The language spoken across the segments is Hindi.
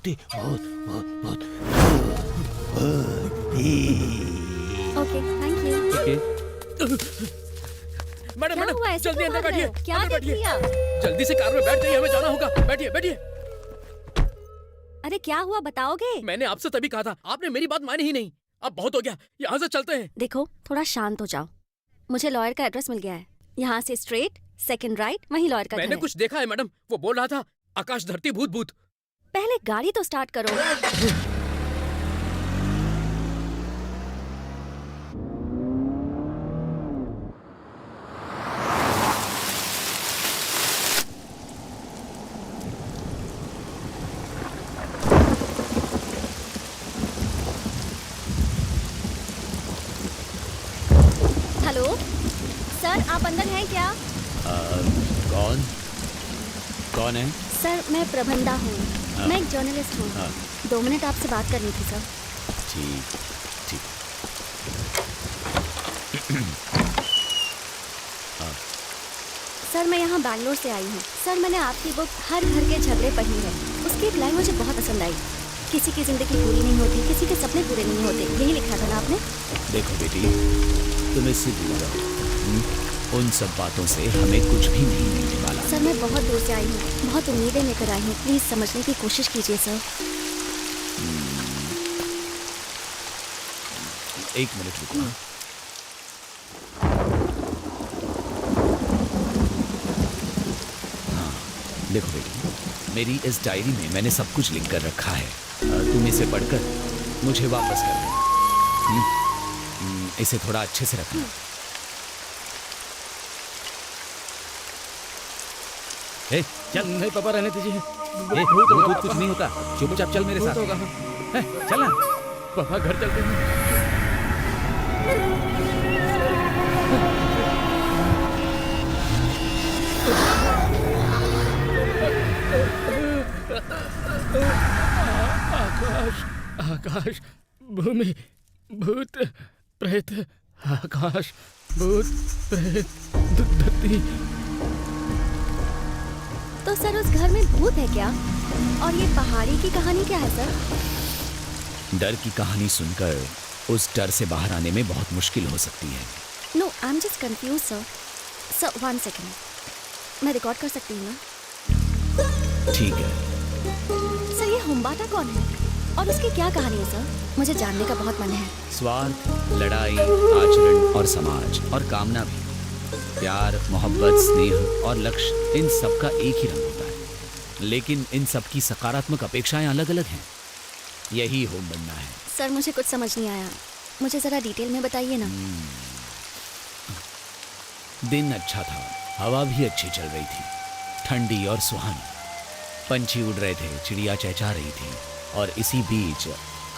भूत है, भूत भूत भूत। Okay, thank you. मैडम क्या हुआ? मैडम ऐसे जल्दी क्यों अंदर भाग रहे बैठिए, हो? क्या अंदर देख लिया? जल्दी से कार में बैठ जाइए, हमें जाना होगा। बैठिए बैठिए। अरे क्या हुआ बताओगे? मैंने आपसे तभी कहा था, आपने मेरी बात मानी ही नहीं। अब बहुत हो गया, यहाँ से चलते हैं। देखो थोड़ा शांत हो जाओ। मुझे लॉयर का एड्रेस मिल गया है। यहाँ से स्ट्रेट, सेकंड राइट, वहीं लॉयर का घर मैंने है। कुछ देखा है मैडम, वो बोल रहा था आकाश धरती भूत भूत। पहले गाड़ी तो स्टार्ट करो। हेलो सर, आप अंदर हैं क्या? कौन कौन है? सर मैं प्रबंधा हूँ। हाँ। मैं एक जर्नलिस्ट हूँ। हाँ। 2 मिनट आपसे बात करनी थी सर। ठीक ठीक। सर मैं यहाँ बैंगलोर से आई हूँ। सर मैंने आपकी बुक हर घर के झगड़े पढ़ी है। उसकी एक लाइन मुझे बहुत पसंद आई। किसी की जिंदगी पूरी नहीं होती, किसी के सपने पूरे नहीं होते, यही लिखा था ना आपने? देखो बेटी, तुम इससे दूर रहो। उन सब बातों से हमें कुछ भी नहीं मिलने वाला। सर मैं बहुत दूर से आई हूँ, बहुत उम्मीदें लेकर आई हूँ। प्लीज समझने की कोशिश कीजिए सर। एक मिनट रुको। हाँ, देखो बेटी, मेरी इस डायरी में मैंने सब कुछ लिख कर रखा है। तुम इसे पढ़कर मुझे वापस कर देना। इसे थोड़ा अच्छे से रखना। ए, चल। नहीं पापा, रहने दीजिए। भूत कुछ नहीं होता, चुपचाप चल मेरे साथ। चल ना। पापा घर चलते हैं। आकाश आकाश, भूमि भूत प्रेत, आकाश भूत प्रेत, धरती। तो सर उस घर में भूत है क्या? और ये पहाड़ी की कहानी क्या है सर? डर की कहानी सुनकर उस डर से बाहर आने में बहुत मुश्किल हो सकती है। No, I am just confuse sir. Sir 1 second, मैं रिकॉर्ड कर सकती हूँ ना? ठीक है। सर ये हुम्बाटा कौन है और उसकी क्या कहानी है सर? मुझे जानने का बहुत मन है। स्वार्थ, लड़ाई, आचरण और समाज और कामना भी, प्यार, मोहब्बत, स्नेह और लक्ष्य, इन सब का एक ही रंग होता है, लेकिन इन सब की सकारात्मक अपेक्षाएं अलग अलग हैं। यही होम बनना है। सर मुझे कुछ समझ नहीं आया, मुझे जरा डिटेल में बताइए ना। दिन अच्छा था, हवा भी अच्छी चल रही थी, ठंडी और सुहानी। पंछी उड़ रहे थे, चिड़िया चहचहा रही थी, और इसी बीच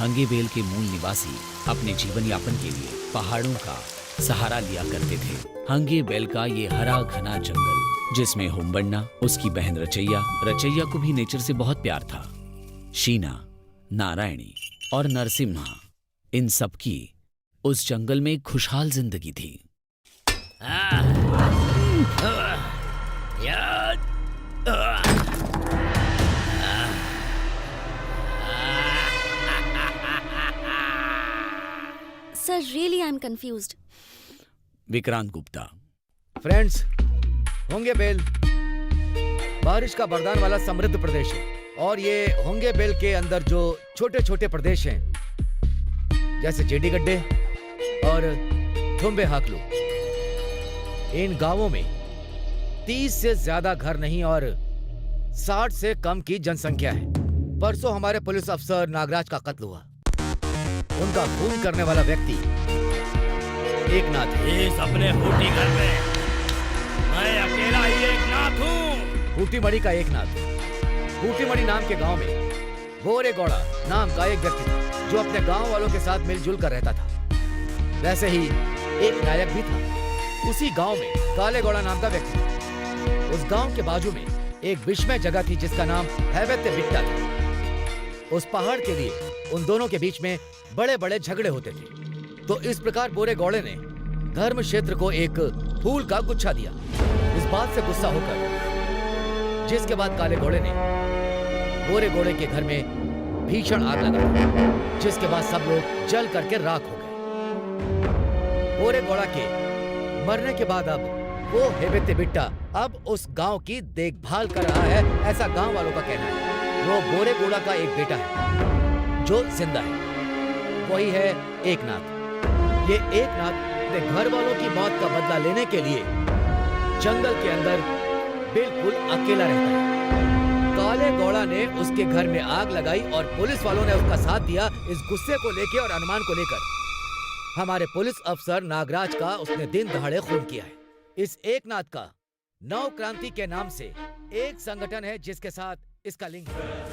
हंगेबेल के मूल निवासी अपने जीवन यापन के लिए पहाड़ों का सहारा लिया करते थे। हंगेबेल का ये हरा घना जंगल, जिसमें होम्बन्ना, उसकी बहन रचैया को भी नेचर से बहुत प्यार था। शीना, नारायणी और नरसिम्हा, इन सब की उस जंगल में खुशहाल जिंदगी थी। Sir really I am confused. Vikrant Gupta. Friends, होंगेबेल बारिश का वरदान वाला समृद्ध प्रदेश है, और ये होंगेबेल के अंदर जो छोटे छोटे प्रदेश हैं, जैसे जेडी गड्ढे और थुम्बे हाकलू, इन गांवों में 30 से ज्यादा घर नहीं और 60 से कम की जनसंख्या है। परसों हमारे पुलिस अफसर नागराज का कत्ल हुआ। उनका खून करने वाला व्यक्ति एकनाथ है। इस अपने फूटी घर में मैं अकेला ही एकनाथ हूँ। फूटीमढ़ी का एकनाथ। फूटीमढ़ी नाम के गांव में बोरे गौड़ा नाम का एक व्यक्ति था, जो अपने गांव वालों के साथ मिलजुल कर रहता था। वैसे ही एक नायक भी था। उसी गांव में काले गौड़ा नाम का व्यक्ति था। उस गांव के बाजू में एक विस्मय जगह थी जिसका नाम हैवत्य बिट्टा था। उस पहाड़ के लिए उन दोनों के बीच में बड़े बड़े झगड़े होते थे। तो इस प्रकार बोरे गौड़े ने धर्म क्षेत्र को एक फूल का गुच्छा दिया। इस बात से गुस्सा होकर, जिसके बाद काले घोड़े ने बोरे घोड़े के घर में भीषण आग लगा, जिसके बाद सब लोग जल करके राख हो गए। बोरेगौड़ा के मरने के बाद अब वो हेबेते बिट्टा अब उस गांव की देखभाल कर रहा है, ऐसा गांव वालों का कहना है। वो बोरेगौड़ा का एक बेटा है जो जिंदा है, वही है एकनाथ। ये एकनाथ अपने घर वालों की मौत का बदला लेने के लिए जंगल के अंदर बिल्कुल अकेला रहता है। काले गौड़ा ने उसके घर में आग लगाई और पुलिस वालों ने उसका साथ दिया इस गुस्से को लेकर और अनुमान को लेकर। हमारे पुलिस अफसर नागराज का उसने दिन दहाड़े खून किया है। इस एकनाथ का नव क्रांति के नाम से एक संगठन है जिसके साथ इसका लिंक है।